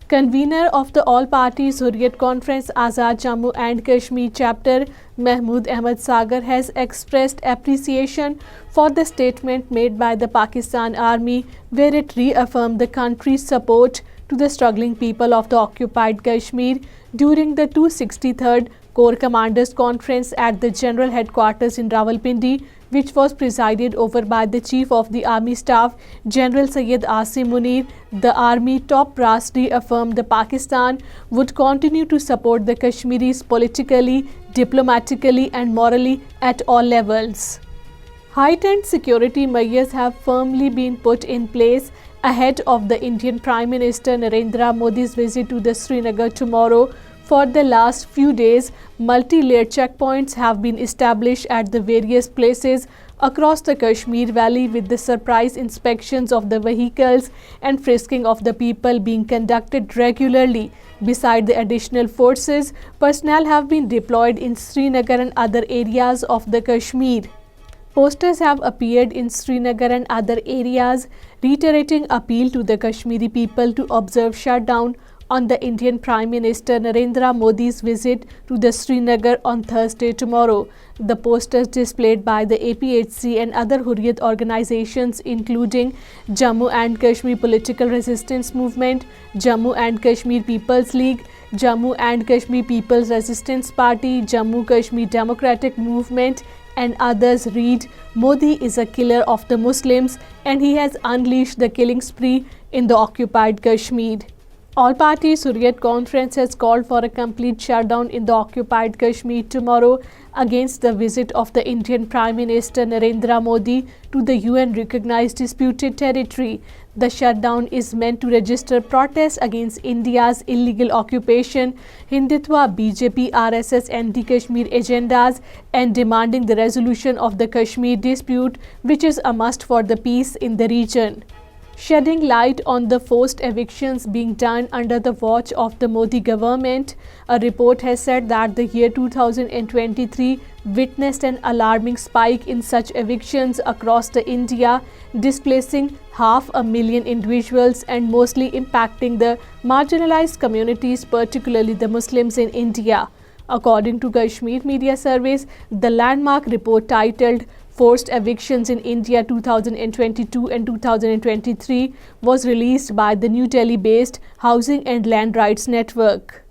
Convener of the All Parties Hurriyat Conference Azad Jammu and Kashmir chapter Mahmood Ahmad Sagar has expressed appreciation for the statement made by the Pakistan Army where it reaffirmed the country's support to the struggling people of the occupied Kashmir during the 263rd Corps Commanders Conference at the General Headquarters in Rawalpindi, which was presided over by the Chief of the Army Staff, General Syed Asim Munir. The Army top brass reaffirmed that Pakistan would continue to support the Kashmiris politically, diplomatically and morally at all levels. Heightened security measures have firmly been put in place ahead of the Indian Prime Minister Narendra Modi's visit to the Srinagar tomorrow. For the last few days, multi-layered checkpoints have been established at the various places across the Kashmir Valley, with the surprise inspections of the vehicles and frisking of the people being conducted regularly. Beside the additional forces, personnel have been deployed in Srinagar and other areas of the Kashmir. Posters have appeared in Srinagar and other areas reiterating appeal to the Kashmiri people to observe shutdown on the Indian Prime Minister Narendra Modi's visit to the Srinagar on Thursday tomorrow. The posters displayed by the APHC and other Hurriyat organizations including Jammu and Kashmir Political Resistance Movement, Jammu and Kashmir People's League, Jammu and Kashmir People's Resistance Party, Jammu Kashmir Democratic Movement and others read, "Modi is a killer of the Muslims and he has unleashed the killing spree in the occupied Kashmir." All Parties Hurriyat Conference has called for a complete shutdown in the occupied Kashmir tomorrow against the visit of the Indian Prime Minister Narendra Modi to the UN-recognized disputed territory. The shutdown is meant to register protests against India's illegal occupation, Hindutva, BJP, RSS, anti-Kashmir agendas, and demanding the resolution of the Kashmir dispute, which is a must for the peace in the region. Shedding light on the forced evictions being done under the watch of the Modi government, a report has said that the year 2023 witnessed an alarming spike in such evictions across the India, displacing 500,000 individuals and mostly impacting the marginalized communities, particularly the Muslims in India. According to Kashmir Media Service, the landmark report titled Forced Evictions in India 2022 and 2023 was released by the New Delhi-based Housing and Land Rights Network.